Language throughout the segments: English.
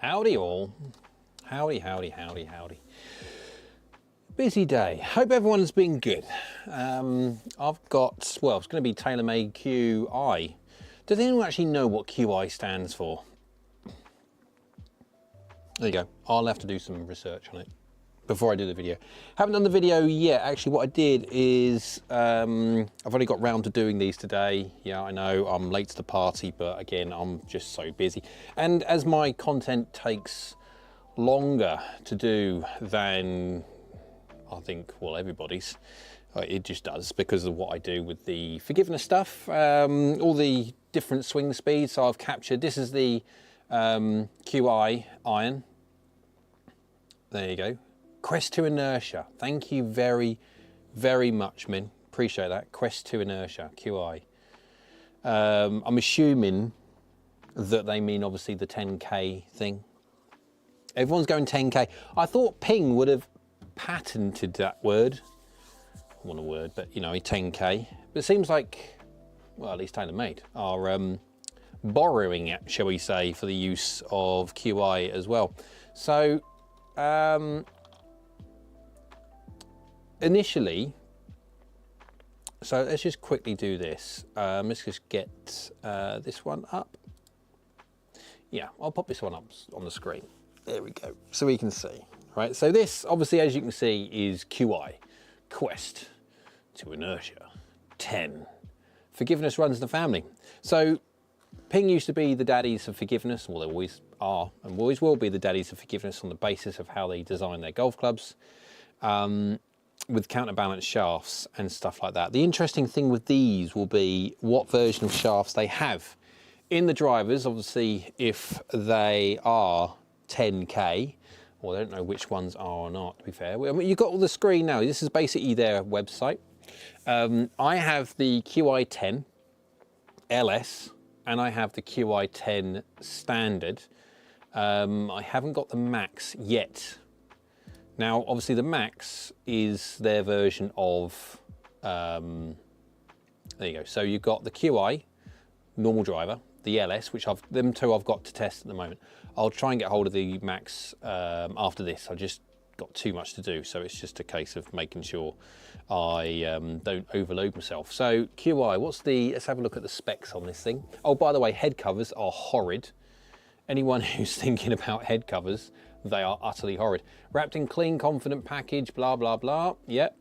Howdy all. Howdy, howdy, howdy, howdy. Busy day. Hope everyone's been good. I've got, well, it's going to be Taylormade QI. Does anyone actually know what QI stands for? There you go. I'll have to do some research on it before I do the video. Haven't done the video yet. Actually, what I did is, I've only got round to doing these today. Yeah, I know I'm late to the party, but again, I'm just so busy. And as my content takes longer to do than I think, well, everybody's, it just does because of what I do with the forgiveness stuff, all the different swing speeds. So I've captured, this is the QI iron. There you go. Quest to inertia. Thank you very, very much, Min. Appreciate that. Quest to inertia, QI. I'm assuming that they mean obviously the 10K thing. Everyone's going 10K. I thought Ping would have patented that word. I want a word, but you know, 10K. But it seems like, well, at least Taylormade are borrowing it, shall we say, for the use of QI as well. So, initially, so let's just quickly do this. Let's just get this one up. Yeah, I'll pop this one up on the screen. There we go, so we can see. Right, so this, obviously, as you can see, is QI, Quest to Inertia, 10. Forgiveness runs the family. So Ping used to be the daddies of forgiveness, well, they always are, and always will be the daddies of forgiveness on the basis of how they design their golf clubs, with counterbalance shafts and stuff like that. The interesting thing with these will be what version of shafts they have. In the drivers, obviously, if they are 10K, well, I don't know which ones are or not, to be fair. I mean, you've got all the screen now. This is basically their website. I have the QI10 LS and I have the QI10 standard. I haven't got the Max yet. Now, obviously the Max is their version of, there you go. So you've got the QI, normal driver, the LS, which them two I've got to test at the moment. I'll try and get hold of the Max after this. I've just got too much to do, so it's just a case of making sure I don't overload myself. So QI, let's have a look at the specs on this thing. Oh, by the way, head covers are horrid. Anyone who's thinking about head covers, they are utterly horrid. Wrapped in clean, confident package, blah, blah, blah. Yep,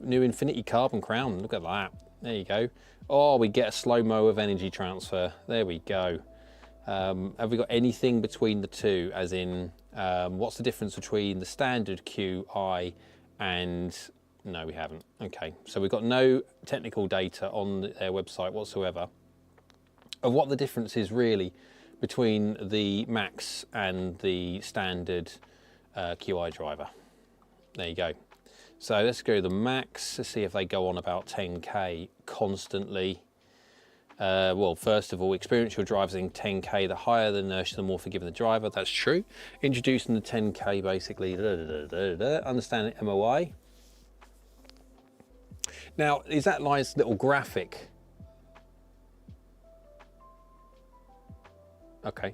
new Infinity Carbon Crown, look at that. There you go. Oh, we get a slow-mo of energy transfer. There we go. Have we got anything between the two, as in, what's the difference between the standard QI and, no, we haven't. Okay, so we've got no technical data on their website whatsoever of what the difference is really between the Max and the standard QI driver. There you go. So let's go to the Max to see if they go on about 10K constantly. Well, first of all, experience your drivers in 10K. The higher the inertia, the more forgiving the driver. That's true. Introducing the 10K, basically. Understand MOI. Now, is that nice little graphic? Okay.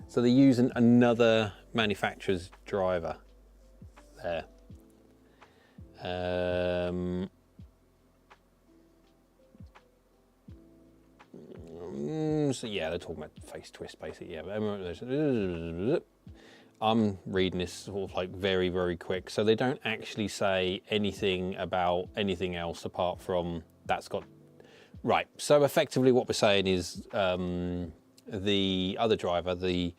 So they're using another manufacturer's driver there. So yeah, they're talking about face twist basically. Yeah, I'm reading this sort of like very, very quick. So they don't actually say anything about anything else apart from that's got, right. So effectively what we're saying is the other driver, the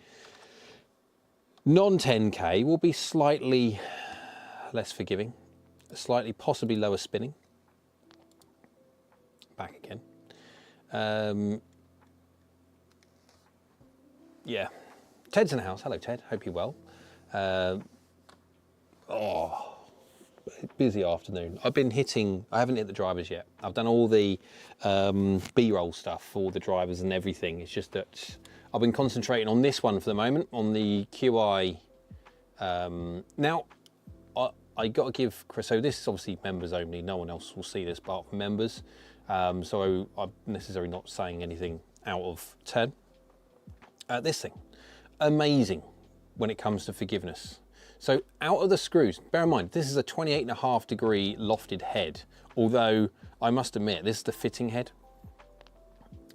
non-10K will be slightly less forgiving, slightly possibly lower spinning. Back again. Yeah, Ted's in the house. Hello, Ted. Hope you're well. Oh, busy afternoon. I haven't hit the drivers yet. I've done all the B-roll stuff for the drivers and everything. It's just that I've been concentrating on this one for the moment, on the QI. Now, I got to give Chris, so this is obviously members only. No one else will see this apart from members. So I'm necessarily not saying anything out of 10. This thing, amazing when it comes to forgiveness. So out of the screws, bear in mind, this is a 28.5 degree lofted head, although I must admit, this is the fitting head.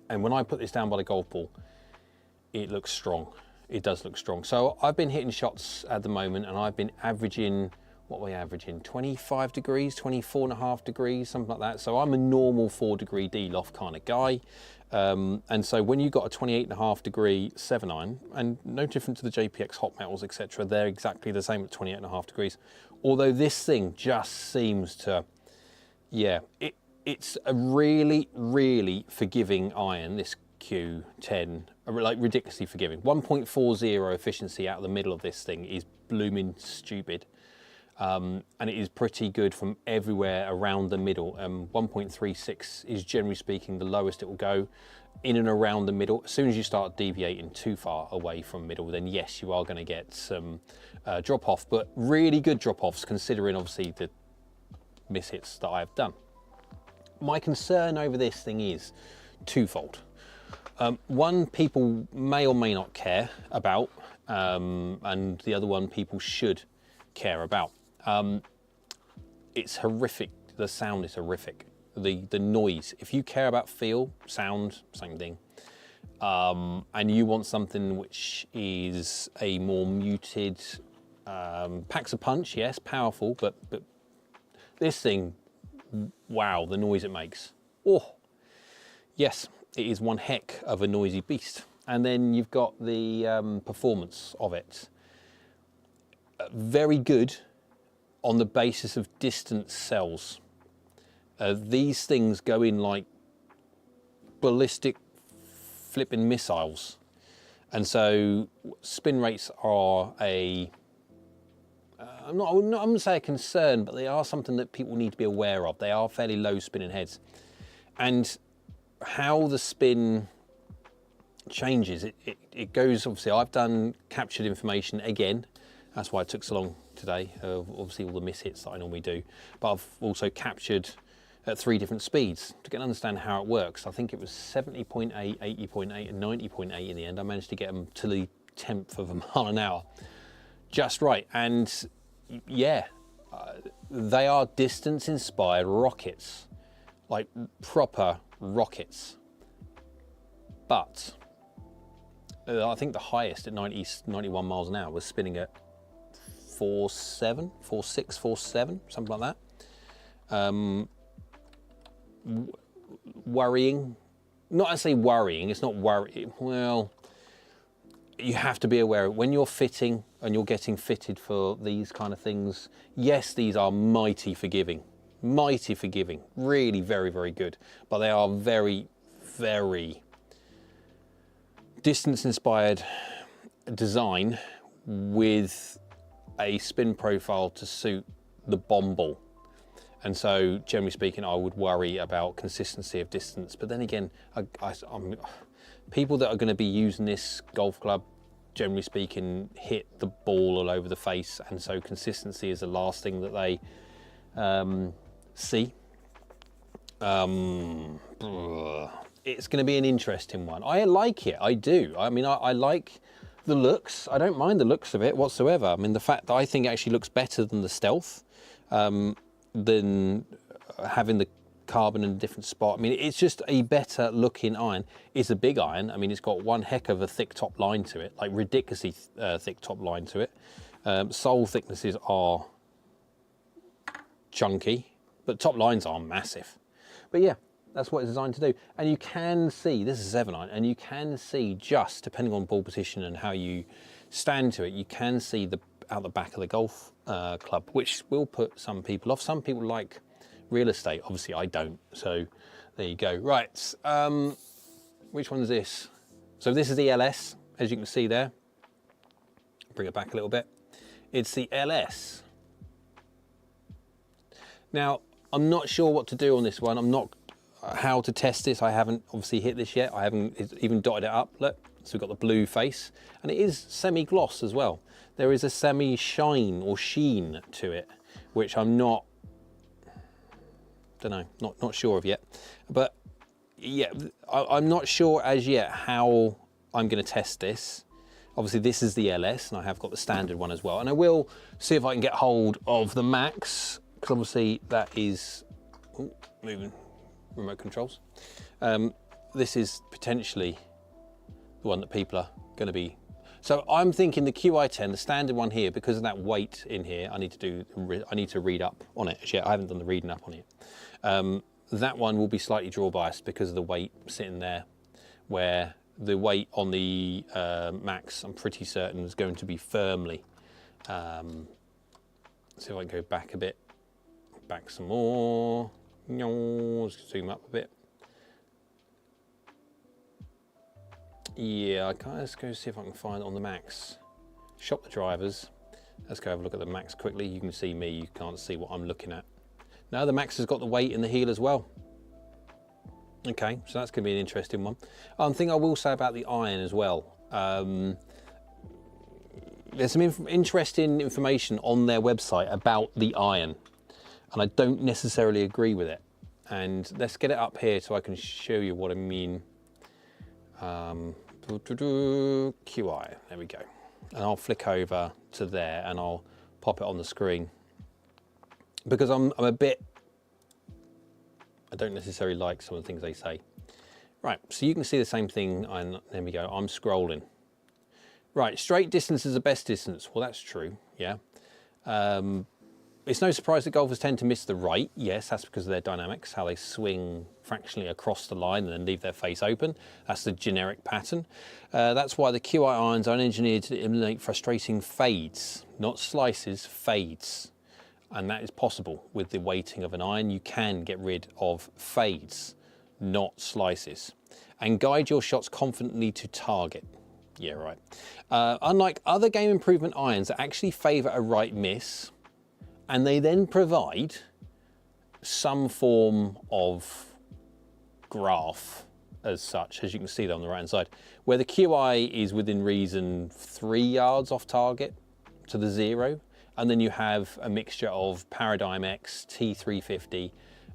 And when I put this down by the golf ball, it looks strong. It does look strong. So I've been hitting shots at the moment and I've been averaging, what are we averaging? 25 degrees, 24.5 degrees, something like that. So I'm a normal 4 degree D-loft kind of guy. And so when you've got a 28.5 degree 7-iron, and no different to the JPX hot metals, etc., they're exactly the same at 28.5 degrees. Although this thing just seems to, yeah, it's a really, really forgiving iron, this Q10, like ridiculously forgiving. 1.40 efficiency out of the middle of this thing is blooming stupid. And it is pretty good from everywhere around the middle. 1.36 is generally speaking the lowest it will go, in and around the middle. As soon as you start deviating too far away from middle, then yes, you are going to get some drop off, but really good drop offs considering obviously the mishits that I've done. My concern over this thing is twofold. One, people may or may not care about, and the other one people should care about. It's horrific. The sound is horrific. The noise. If you care about feel, sound, same thing. And you want something which is a more muted, packs a punch, yes, powerful, but this thing, wow, the noise it makes. Oh, yes, it is one heck of a noisy beast. And then you've got the performance of it. Very good on the basis of distance cells. These things go in like ballistic flipping missiles. And so spin rates are I'm not going to say a concern, but they are something that people need to be aware of. They are fairly low spinning heads. And how the spin changes, it goes, obviously I've done captured information again. That's why it took so long today, obviously all the mishits that I normally do. But I've also captured at 3 different speeds to get an understand how it works. I think it was 70.8, 80.8 and 90.8 in the end. I managed to get them to the 10th of a mile an hour. Just right. And yeah, they are distance inspired rockets, like proper rockets. But I think the highest at 91 miles an hour was spinning at 4.7, 4.6, 4.7, something like that. Worrying, not I say worrying, it's not worrying, well, you have to be aware when you're fitting and you're getting fitted for these kind of things. Yes, these are mighty forgiving, really very, very good, but they are very, very distance inspired design with a spin profile to suit the bomb ball. And so generally speaking, I would worry about consistency of distance. But then again, people that are going to be using this golf club, generally speaking, hit the ball all over the face. And so consistency is the last thing that they see. It's going to be an interesting one. I like it, I do. I mean, I like the looks. I don't mind the looks of it whatsoever. I mean, the fact that I think it actually looks better than the Stealth, than having the carbon in a different spot. I mean, it's just a better looking iron. It's a big iron. I mean, it's got one heck of a thick top line to it, like ridiculously thick top line to it. Sole thicknesses are chunky, but top lines are massive. But yeah, that's what it's designed to do. And you can see, this is a 7-iron, and you can see just, depending on ball position and how you stand to it, you can see out the back of the golf club, which will put some people off. Some people like real estate. Obviously, I don't. So there you go. Right. Which one's this? So this is the LS, as you can see there. Bring it back a little bit. It's the LS. Now, I'm not sure what to do on this one. I'm not how to test this. I haven't obviously hit this yet. I haven't even dotted it up. Look, so we've got the blue face, and it is semi-gloss as well. There is a semi-shine or sheen to it, which I'm not sure of yet. But yeah, I'm not sure as yet how I'm going to test this. Obviously this is the LS and I have got the standard one as well. And I will see if I can get hold of the Max, because obviously that is, ooh, moving remote controls. This is potentially the one that people are going to be. So I'm thinking the QI10, the standard one here, because of that weight in here, I need to read up on it. Actually, I haven't done the reading up on it. That one will be slightly draw biased because of the weight sitting there, where the weight on the Max, I'm pretty certain, is going to be firmly. See if I can go back a bit, back some more. Let's zoom up a bit. Yeah, let's go see if I can find it on the Max. Shop the drivers. Let's go have a look at the Max quickly. You can see me, you can't see what I'm looking at. Now the Max has got the weight in the heel as well. Okay, so that's going to be an interesting one. One thing I will say about the iron as well. There's some interesting information on their website about the iron, and I don't necessarily agree with it. And let's get it up here so I can show you what I mean. QI, there we go. And I'll flick over to there and I'll pop it on the screen, because I'm a bit, I don't necessarily like some of the things they say. Right, so you can see the same thing, and there we go, I'm scrolling. Right, straight distance is the best distance. Well, that's true, yeah. It's no surprise that golfers tend to miss the right. Yes, that's because of their dynamics, how they swing fractionally across the line and then leave their face open. That's the generic pattern. That's why the QI irons are engineered to eliminate frustrating fades, not slices, fades. And that is possible with the weighting of an iron. You can get rid of fades, not slices, and guide your shots confidently to target. Yeah, right. Unlike other game improvement irons that actually favour a right miss, and they then provide some form of graph as such, as you can see there on the right hand side, where the QI is within reason 3 yards off target to the 0, and then you have a mixture of Paradigm X, T350,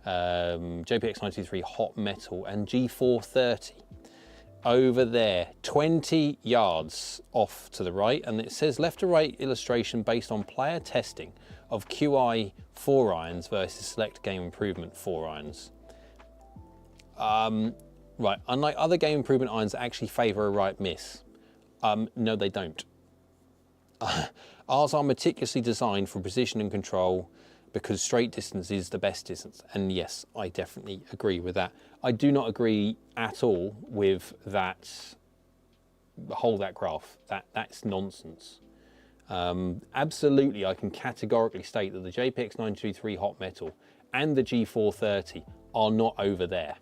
JPX 93 hot metal, and G430 over there, 20 yards off to the right. And it says left to right illustration based on player testing of QI 4 irons versus select game improvement 4 irons. Right, unlike other game improvement irons that actually favour a right miss, no they don't. Ours are meticulously designed for precision and control, because straight distance is the best distance. And yes, I definitely agree with that. I do not agree at all with that, that graph. That's nonsense. Absolutely, I can categorically state that the JPX 923 hot metal and the G430 are not over there.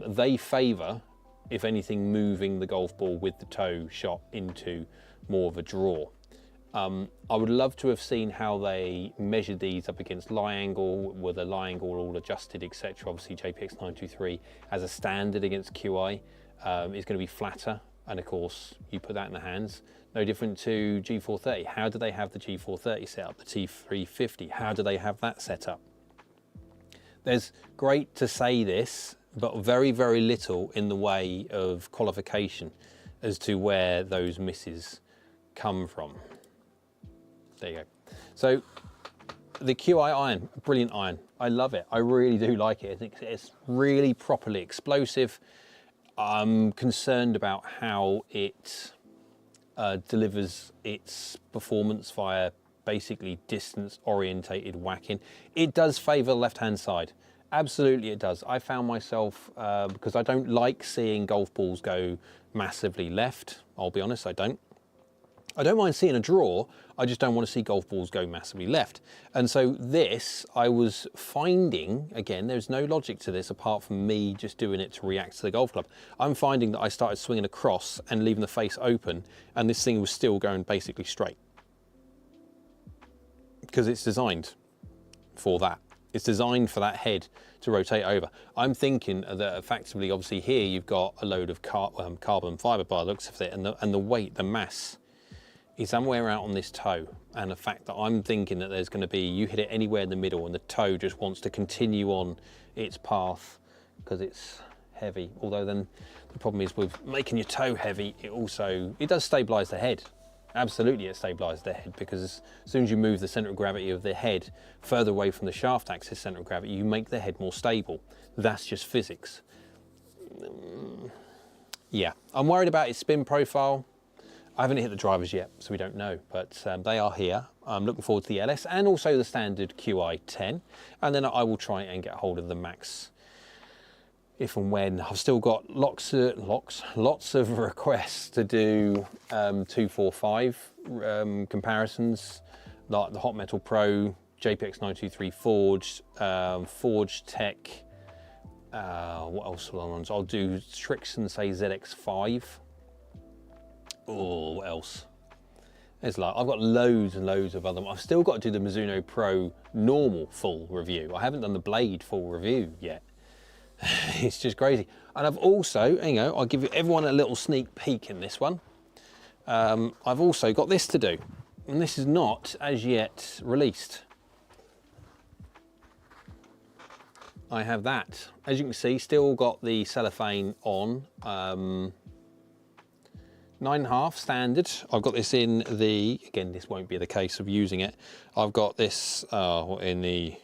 They favour, if anything, moving the golf ball with the toe shot into more of a draw. I would love to have seen how they measured these up against lie angle, were the lie angle all adjusted, etc. Obviously JPX 923 as a standard against QI is going to be flatter, and of course you put that in the hands. No different to G430. How do they have the G430 set up? The T350, how do they have that set up? There's great to say this, but very, very little in the way of qualification as to where those misses come from. There you go. So the QI iron, brilliant iron. I love it. I really do like it. I think it's really properly explosive. I'm concerned about how it delivers its performance via basically distance orientated whacking. It does favour the left-hand side. Absolutely it does. I found myself, because I don't like seeing golf balls go massively left, I'll be honest, I don't. I don't mind seeing a draw, I just don't want to see golf balls go massively left. And so this, I was finding, again, there's no logic to this apart from me just doing it to react to the golf club. I'm finding that I started swinging across and leaving the face open, and this thing was still going basically straight. Because it's designed for that. It's designed for that head to rotate over. I'm thinking that effectively, obviously here you've got a load of carbon fibre by the looks of it, and the weight, the mass, is somewhere out on this toe. And the fact that I'm thinking that there's going to be, you hit it anywhere in the middle and the toe just wants to continue on its path because it's heavy. Although then the problem is with making your toe heavy, it does stabilize the head. Absolutely, it stabilizes the head, because as soon as you move the center of gravity of the head further away from the shaft axis center of gravity, you make the head more stable. That's just physics. Yeah, I'm worried about its spin profile. I haven't hit the drivers yet, so we don't know, but they are here. I'm looking forward to the LS and also the standard QI10, and then I will try and get hold of the Max if and when. I've still got lots of requests to do 245 comparisons, like the Hot Metal Pro, JPX 923 Forged, Forged Tech. What else will I on? I'll do Strixon, say ZX5. Oh, what else? There's like, I've got loads and loads of other. I've still got to do the Mizuno Pro normal full review. I haven't done the Blade full review yet. It's just crazy. And I've also, I'll give everyone a little sneak peek in this one. I've also got this to do, and this is not as yet released. I have that. As you can see, still got the cellophane on. 9.5 standard. I've got this in the, again, this won't be the case of using it. I've got this in the,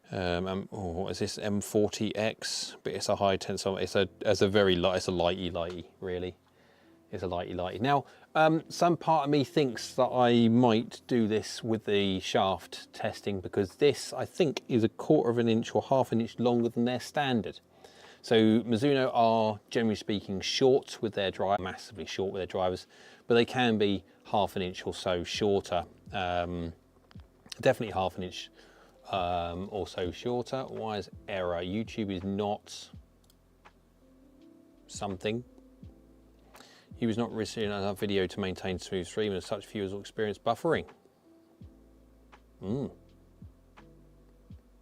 what is this, M40X, but it's a high tensile, it's a very light, it's a lighty, really. It's a lighty. Now, some part of me thinks that I might do this with the shaft testing, because this, I think, is 1/4 of an inch or 1/2 an inch longer than their standard. So Mizuno are, generally speaking, short with their drive, massively short with their drivers, but they can be 1/2 an inch or so shorter. Definitely 1/2 an inch or so shorter. Why is error? YouTube is not something. He was not receiving enough video to maintain smooth stream, and such viewers will experience buffering.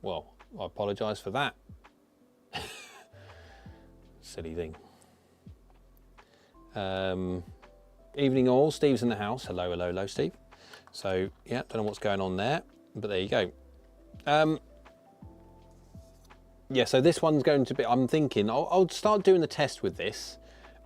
Well, I apologise for that. Silly thing. Evening all, Steve's in the house. Hello, Steve. So yeah, don't know what's going on there, but there you go. Yeah, so this one's going to be, I'm thinking, I'll start doing the test with this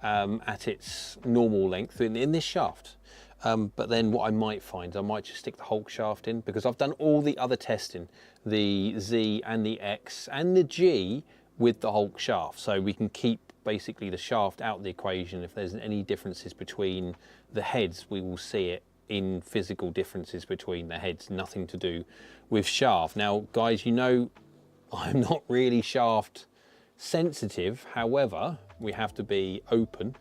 at its normal length in this shaft. But then what I might find, I might just stick the Hulk shaft in, because I've done all the other testing, the Z and the X and the G with the Hulk shaft. So we can keep basically the shaft out of the equation. If there's any differences between the heads, we will see it in physical differences between the heads, nothing to do with shaft. Now, guys, you know, I'm not really shaft sensitive. However, we have to be open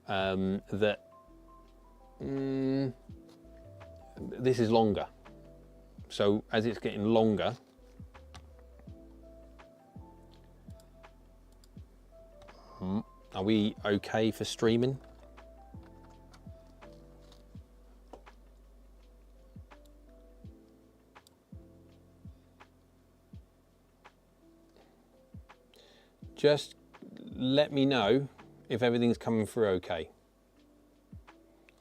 that this is longer. So as it's getting longer, are we okay for streaming? Just let me know if everything's coming through okay.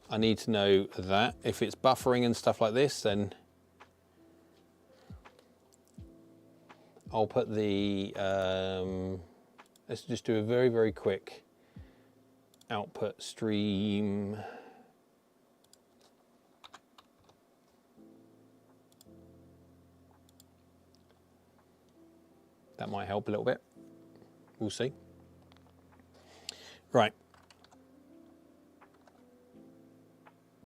I need to know that. If it's buffering and stuff like this, then I'll put the, let's just do a very, very quick output stream. That might help a little bit. We'll see. Right,